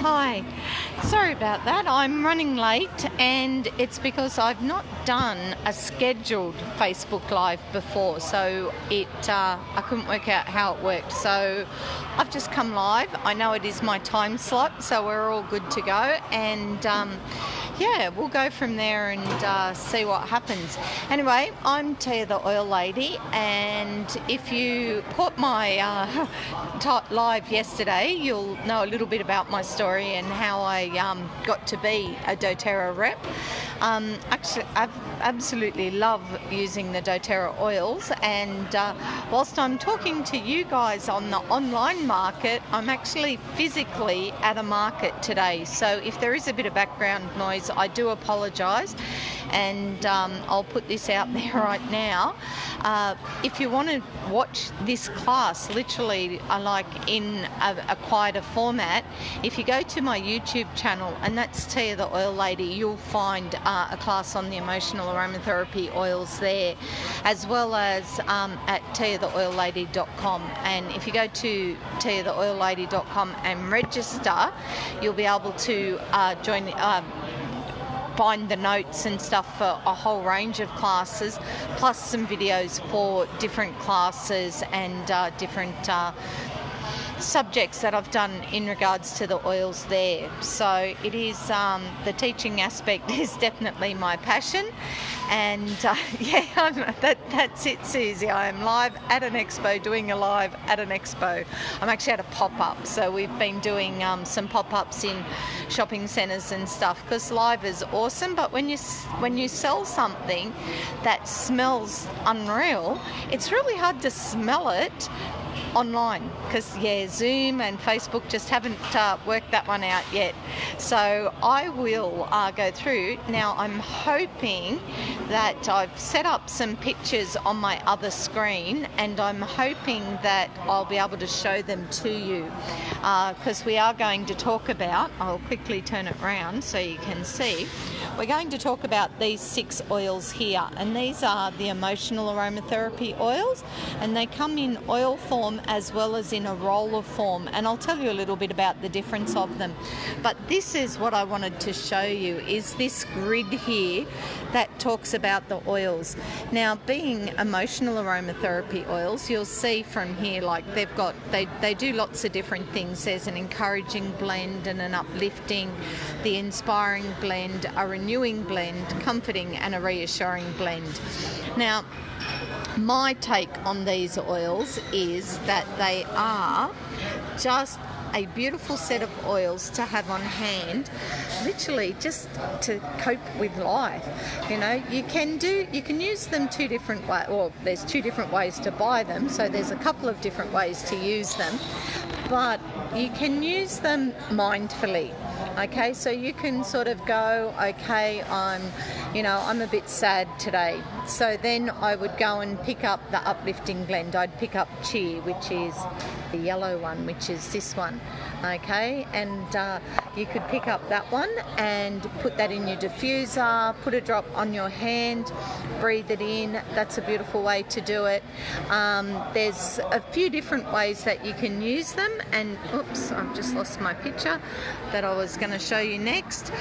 Hi, sorry about that. I'm running late and it's because I've not done a scheduled Facebook Live before, so I couldn't work out how it worked. So I've just come live. I know it is my time slot, so we're all good to go, and yeah, we'll go from there and see what happens. Anyway, I'm Tia the Oil Lady, and if you caught my live yesterday, you'll know a little bit about my story and how I got to be a doTERRA rep. Actually, I absolutely love using the doTERRA oils, and whilst I'm talking to you guys on the online market, I'm actually physically at a market today. So if there is a bit of background noise, I do apologise, and I'll put this out there right now. If you want to watch this class literally like in a quieter format, if you go to my YouTube channel, and that's Tia the Oil Lady, you'll find a class on the emotional aromatherapy oils there, as well as at tiatheoillady.com. And if you go to tiatheoillady.com and register, you'll be able to find the notes and stuff for a whole range of classes, plus some videos for different classes and different subjects that I've done in regards to the oils there. So it is, the teaching aspect is definitely my passion, and yeah, that's it, Susie. I am live at an expo, doing a live at an expo. I'm actually at a pop-up, so we've been doing some pop-ups in shopping centres and stuff, because live is awesome, but when you sell something that smells unreal, it's really hard to smell it online, because Zoom and Facebook just haven't worked that one out yet. So I will go through. Now I'm hoping that I've set up some pictures on my other screen, and I'm hoping that I'll be able to show them to you, because we are going to talk about, I'll quickly turn it around so you can see, we're going to talk about these 6 oils here, and these are the emotional aromatherapy oils, and they come in oil form as well as in a roller form, and I'll tell you a little bit about the difference of them. But this is what I wanted to show you, is this grid here that talks about the oils. Now, being emotional aromatherapy oils, you'll see from here, like they do lots of different things. There's an encouraging blend and an uplifting, the inspiring blend, a renewing blend, comforting, and a reassuring blend. Now, my take on these oils is that they are just a beautiful set of oils to have on hand, literally just to cope with life. You know, you can use them 2 different ways, or there's 2 different ways to buy them, so there's a couple of different ways to use them, but you can use them mindfully. Okay, so you can sort of go, okay, I'm a bit sad today. So then I would go and pick up the uplifting blend. I'd pick up cheer, which is the yellow one, which is this one. Okay, and you could pick up that one and put that in your diffuser, put a drop on your hand, breathe it in. That's a beautiful way to do it. There's a few different ways that you can use them, and oops, I've just lost my picture that I was going to show you next.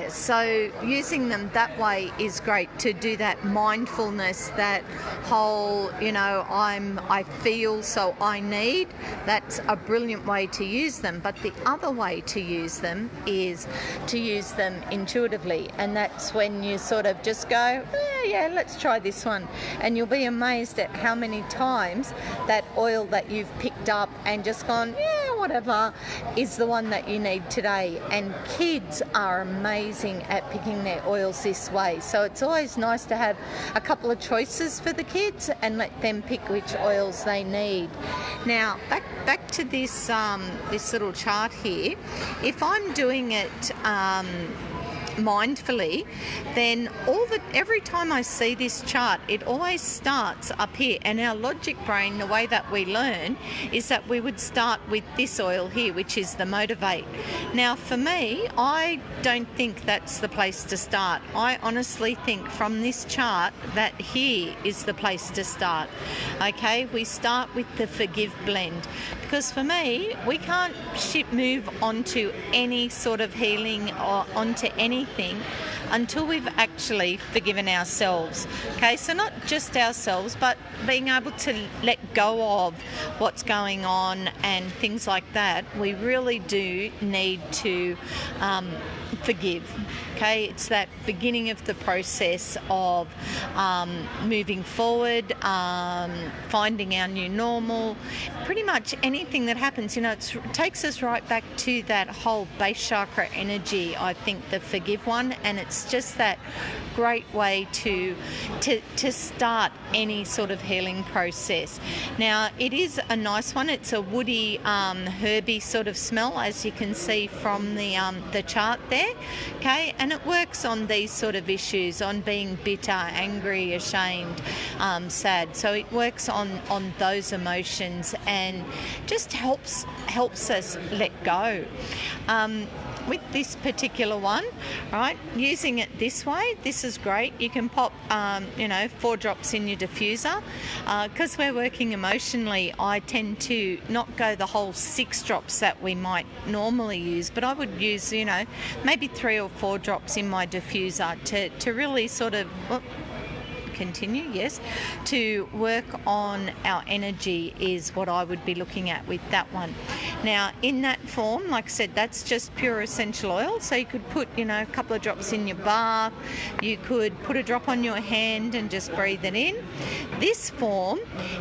So using them that way is great to do that mindfulness, that whole, I feel, so I need. That's a brilliant way to use them. But the other way to use them is to use them intuitively, and that's when you sort of just go, let's try this one, and you'll be amazed at how many times that oil that you've picked up and just gone, whatever, is the one that you need today. And kids are amazing at picking their oils this way, so it's always nice to have a couple of choices for the kids and let them pick which oils they need. Now back to this this little chart here. If I'm doing it mindfully, then every time I see this chart, it always starts up here, and our logic brain, the way that we learn, is that we would start with this oil here, which is the Motivate. Now for me, I don't think that's the place to start. I honestly think from this chart that here is the place to start. Okay, we start with the Forgive blend, Because for me, we can't move on to any sort of healing or onto anything until we've actually forgiven ourselves. Okay, so not just ourselves, but being able to let go of what's going on and things like that. We really do need to forgive. Okay, it's that beginning of the process of moving forward, finding our new normal. Pretty much anything that happens, it takes us right back to that whole base chakra energy, I think, the forgive one, and it's just that great way to start any sort of healing process. Now, it is a nice one. It's a woody, herby sort of smell, as you can see from the chart there. Okay, and it works on these sort of issues, on being bitter, angry, ashamed, sad. So it works on those emotions and just helps us let go. With this particular one, right, using it this way, this is great. You can pop 4 drops in your diffuser. Because we're working emotionally, I tend to not go the whole 6 drops that we might normally use, but I would use maybe 3 or 4 drops in my diffuser to really sort of to work on our energy is what I would be looking at with that one. Now, in that form, like I said, that's just pure essential oil. So you could put, a couple of drops in your bath. You could put a drop on your hand and just breathe it in. This form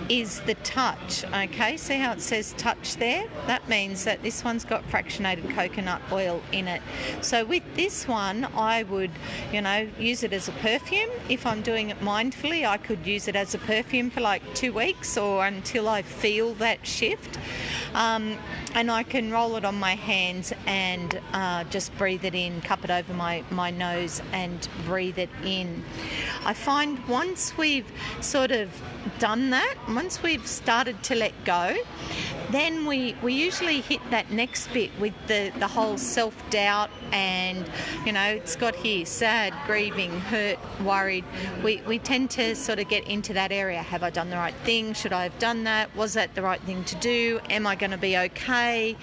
is the touch, okay? See how it says touch there? That means that this one's got fractionated coconut oil in it. So with this one, I would, use it as a perfume. If I'm doing it mindfully, I could use it as a perfume for like 2 weeks or until I feel that shift. And I can roll it on my hands and just breathe it in, cup it over my nose and breathe it in. I find once we've sort of done that, once we've started to let go, then we usually hit that next bit with the whole self-doubt and, it's got here, sad, grieving, hurt, worried. We tend to sort of get into that area. Have I done the right thing? Should I have done that? Was that the right thing to do? Am I going to be okay?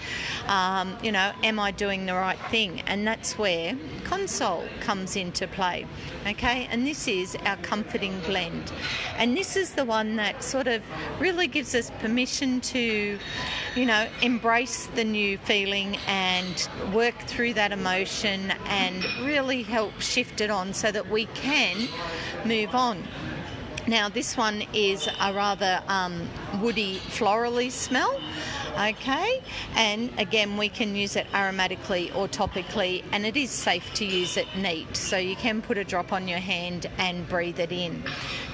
Am I doing the right thing? And that's where Console comes into play. Okay, and this is our comforting blend. And this is the one that sort of really gives us permission to, embrace the new feeling and work through that emotion and really help shift it on so that we can move on. Now, this one is a rather woody, florally smell. Okay, and again, we can use it aromatically or topically, and it is safe to use it neat, so you can put a drop on your hand and breathe it in.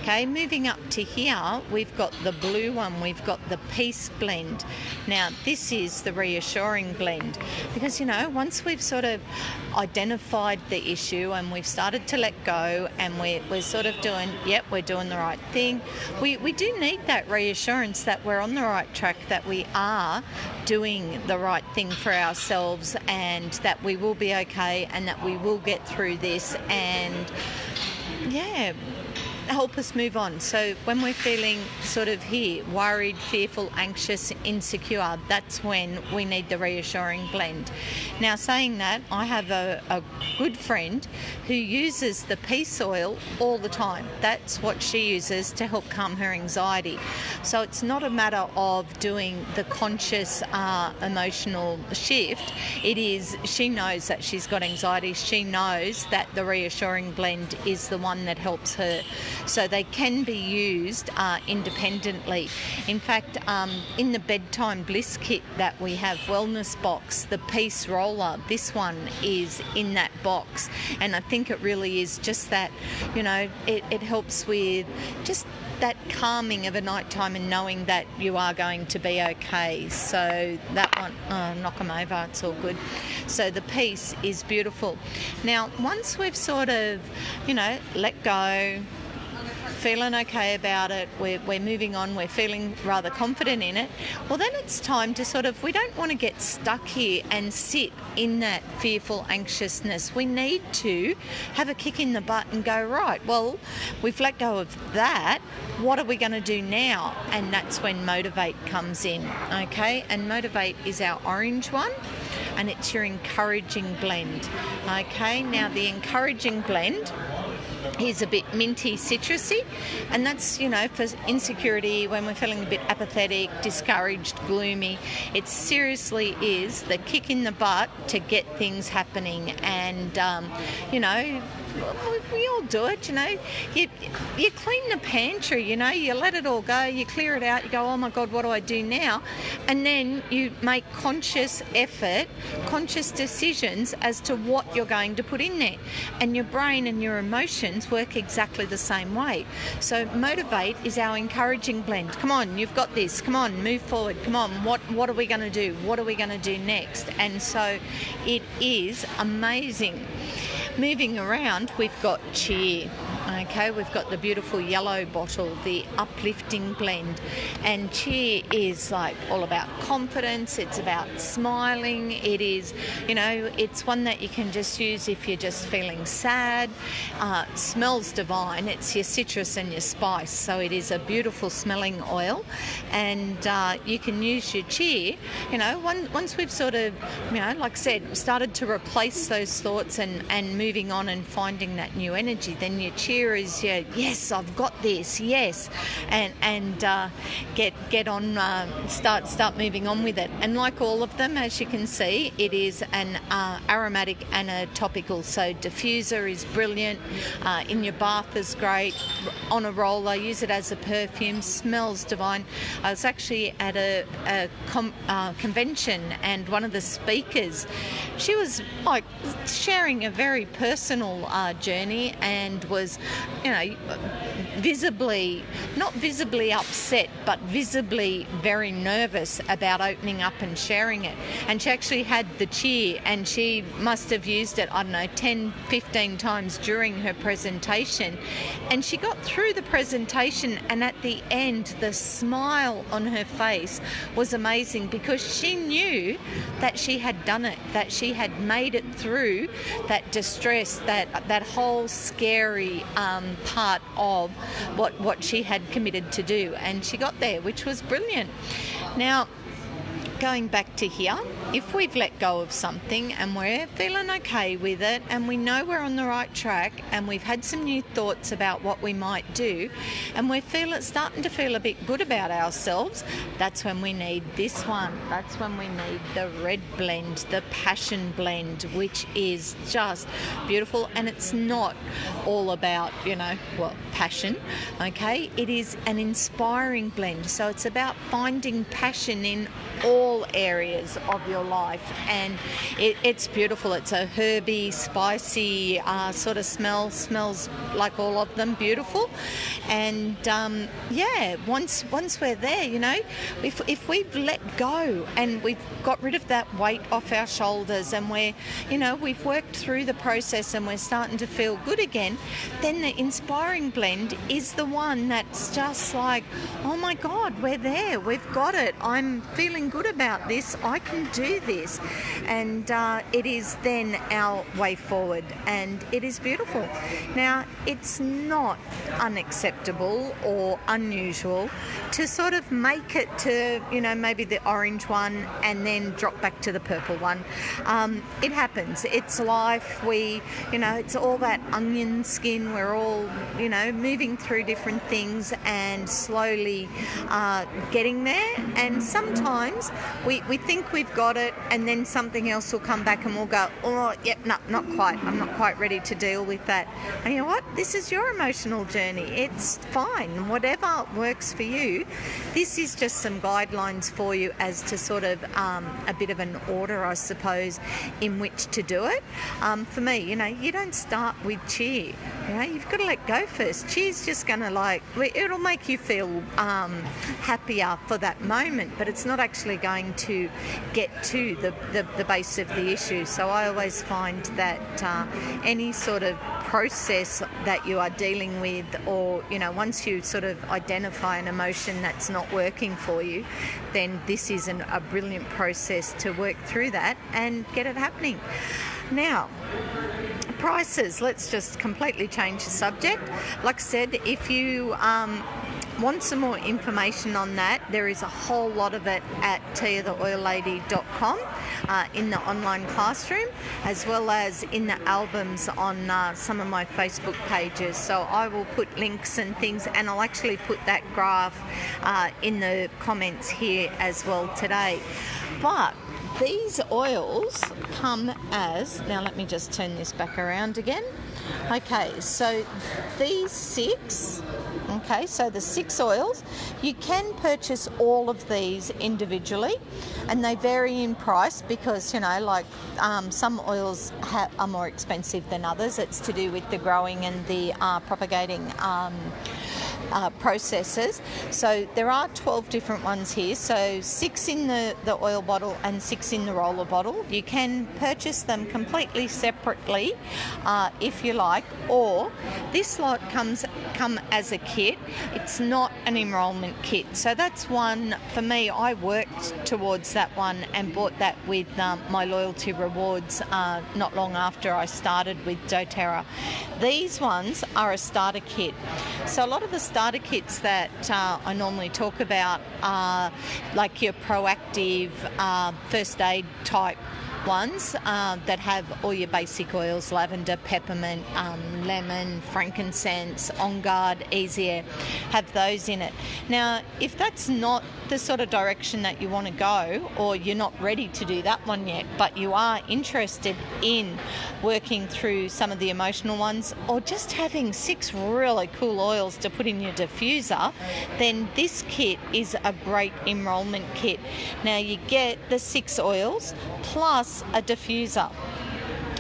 Okay, moving up to here, we've got the blue one, we've got the Peace Blend. Now, this is the Reassuring Blend because, once we've sort of identified the issue and we've started to let go and we're sort of doing, we're doing the right thing, we do need that reassurance that we're on the right track, that we are doing the right thing for ourselves and that we will be okay and that we will get through this and, help us move on. So when we're feeling sort of here, worried, fearful, anxious, insecure, that's when we need the Reassuring Blend. Now, saying that, I have a good friend who uses the Peace Oil all the time. That's what she uses to help calm her anxiety. So it's not a matter of doing the conscious emotional shift. It is, she knows that she's got anxiety. She knows that the Reassuring Blend is the one that helps her. So they can be used independently. In fact, in the Bedtime Bliss kit that we have, Wellness Box, the Peace Roller, this one is in that box. And I think it really is just that, it helps with just that calming of a nighttime and knowing that you are going to be okay. So that one, knock them over, it's all good. So the Peace is beautiful. Now, once we've sort of, let go, feeling okay about it, we're moving on, we're feeling rather confident in it, well then it's time to sort of, we don't want to get stuck here and sit in that fearful anxiousness. We need to have a kick in the butt and go, right, well, we've let go of that, what are we going to do now? And that's when Motivate comes in, okay? And Motivate is our orange one, and it's your encouraging blend, okay? Now the encouraging blend is a bit minty, citrusy, and that's, you know, for insecurity, when we're feeling a bit apathetic, discouraged, gloomy. It seriously is the kick in the butt to get things happening. And you know, we all do it, you know. You clean the pantry, you know, you let it all go, you clear it out, you go, oh my God, what do I do now? And then you make conscious effort, conscious decisions as to what you're going to put in there. And your brain and your emotions work exactly the same way. So Motivate is our encouraging blend. Come on, you've got this. Come on, move forward. Come on, what are we going to do? What are we going to do next? And so it is amazing. Moving around, we've got Cheer. Okay, we've got the beautiful yellow bottle, the Uplifting Blend. And Cheer is like all about confidence. It's about smiling. It is, you know, it's one that you can just use if you're just feeling sad. Smells divine. It's your citrus and your spice. So it is a beautiful smelling oil. And you can use your Cheer, you know, once we've sort of, you know, like I said, started to replace those thoughts and moving on and finding that new energy, then your Cheer is your, yes, I've got this, yes, and get on, start moving on with it. And like all of them, as you can see, it is an aromatic and a topical. So diffuser is brilliant, in your bath is great, on a roll I use it as a perfume, smells divine. I was actually at a convention, and one of the speakers, she was like sharing a very personal journey, and was, you know, not visibly upset, but visibly very nervous about opening up and sharing it. And she actually had the Cheer, and she must have used it, I don't know, 10, 15 times during her presentation. And she got through the presentation, and at the end, the smile on her face was amazing, because she knew that she had done it, that she had made it through that distress, that whole scary part of what she had committed to do, and she got there, which was brilliant. Now, going back to here, if we've let go of something and we're feeling okay with it, and we know we're on the right track, and we've had some new thoughts about what we might do, and we're starting to feel a bit good about ourselves, that's when we need this one. That's when we need the red blend, the passion blend, which is just beautiful. And it's not all about, you know, well, passion, okay? It is an inspiring blend. So it's about finding passion in all areas of your life, and it's beautiful. It's a herby, spicy sort of smells like all of them, beautiful. And yeah, once we're there, you know, if we've let go and we've got rid of that weight off our shoulders, and we've worked through the process and we're starting to feel good again, then the inspiring blend is the one that's just like, oh my God, we're there, we've got it, I'm feeling good about this, I can do this. And it is then our way forward, and it is beautiful. Now, it's not unacceptable or unusual to sort of make it to, you know, maybe the orange one and then drop back to the purple one. It happens. It's life. It's all that onion skin. We're all, you know, moving through different things and slowly getting there. And sometimes we think we've got it, and then something else will come back and we'll go, oh, yep, no, not quite. I'm not quite ready to deal with that. And you know what? This is your emotional journey. It's fine. Whatever works for you. This is just some guidelines for you as to sort of a bit of an order, I suppose, in which to do it. For me, you know, you don't start with cheer. You know, you've got to let go first. Cheer's just going to it'll make you feel happier for that moment, but it's not actually going to get to the base of the issue. So I always find that any sort of process that you are dealing with, or once you sort of identify an emotion that's not working for you, then this is a brilliant process to work through that and get it happening. Now, prices, let's just completely change the subject. Like I said, if you want some more information on that, there is a whole lot of it at tiatheoillady.com in the online classroom, as well as in the albums on some of my Facebook pages. So I will put links and things, and I'll actually put that graph in the comments here as well today. But these oils come as, now let me just turn this back around again. Okay, so these 6, so the 6 oils, you can purchase all of these individually, and they vary in price because, some oils are more expensive than others. It's to do with the growing and the propagating processes. So there are 12 different ones here, so 6 in the oil bottle and 6 in the roller bottle. You can purchase them completely separately if you like, or this lot come as a kit. It's not an enrolment kit, so that's one for me. I worked towards that one and bought that with my loyalty rewards not long after I started with doTERRA. These ones are a starter kit. So a lot of the starter kits that I normally talk about are like your proactive first aid type ones that have all your basic oils: lavender, peppermint, lemon, frankincense, On Guard, Easy Air, have those in it. Now, if that's not the sort of direction that you want to go, or you're not ready to do that one yet, but you are interested in working through some of the emotional ones, or just having 6 really cool oils to put in your diffuser, then this kit is a great enrolment kit. Now, you get the 6 oils plus a diffuser.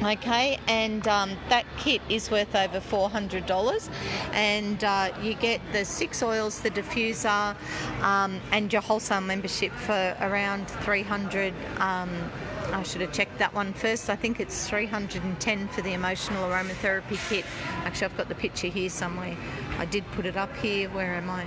Okay, and that kit is worth over $400, and you get the 6 oils, the diffuser, and your wholesale membership for around $300. I should have checked that one first. I think it's $310 for the emotional aromatherapy kit. Actually, I've got the picture here somewhere. I did put it up here. Where am I?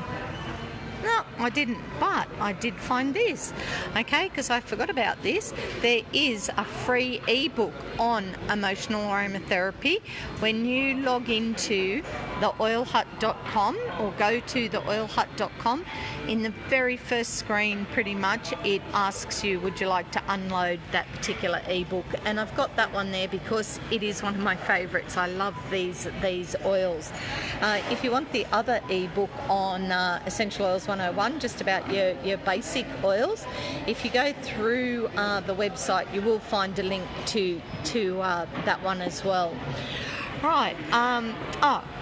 No, I didn't, but I did find this, okay, because I forgot about this. There is a free ebook on emotional aromatherapy. When you log into theoilhut.com or go to theoilhut.com, in the very first screen, pretty much, it asks you, would you like to unload that particular ebook? And I've got that one there because it is one of my favourites. I love these oils. If you want the other ebook on Essential Oils 101, just about your basic oils, if you go through the website, you will find a link to that one as well. Right.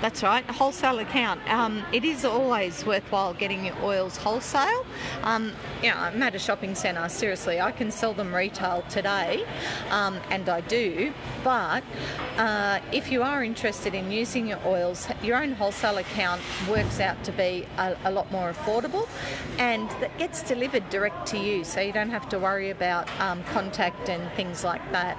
That's right. Wholesale account. It is always worthwhile getting your oils wholesale. I'm at a shopping centre. Seriously, I can sell them retail today, and I do. But if you are interested in using your oils, your own wholesale account works out to be a lot more affordable, and that gets delivered direct to you, so you don't have to worry about contact and things like that.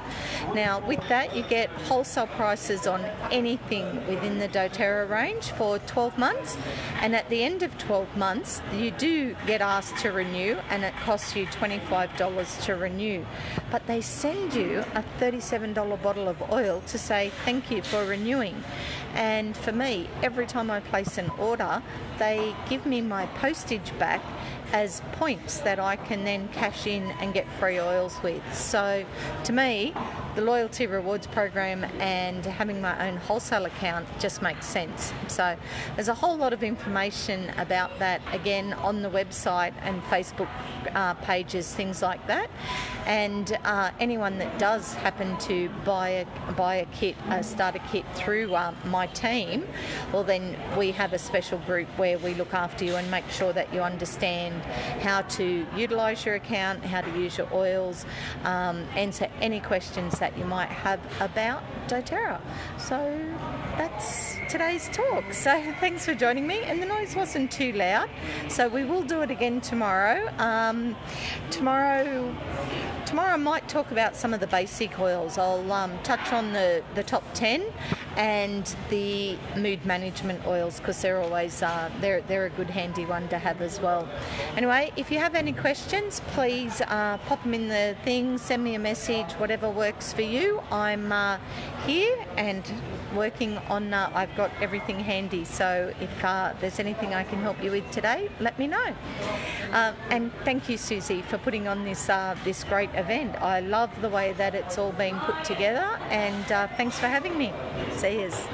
Now, with that, you get wholesale prices on anything within the doTERRA range for 12 months, and at the end of 12 months you do get asked to renew, and it costs you $25 to renew, but they send you a $37 bottle of oil to say thank you for renewing. And for me, every time I place an order, they give me my postage back as points that I can then cash in and get free oils with. So to me, the loyalty rewards program and having my own wholesale account just makes sense. So there's a whole lot of information about that, again, on the website and Facebook pages, things like that. And anyone that does happen to buy a kit, a starter kit through my team, well, then we have a special group where we look after you and make sure that you understand how to utilise your account, how to use your oils, answer any questions that you might have about doTERRA. So that's today's talk. So thanks for joining me, and the noise wasn't too loud, so we will do it again tomorrow. Tomorrow I might talk about some of the basic oils. I'll touch on the top 10 and the mood management oils, because they're always they're a good handy one to have as well. Anyway, if you have any questions, please pop them in the thing, send me a message, whatever works for you. I'm here and working on, I've got everything handy, so if there's anything I can help you with today, let me know. And thank you, Susie, for putting on this great event. I love the way that it's all being put together, and thanks for having me. See yous.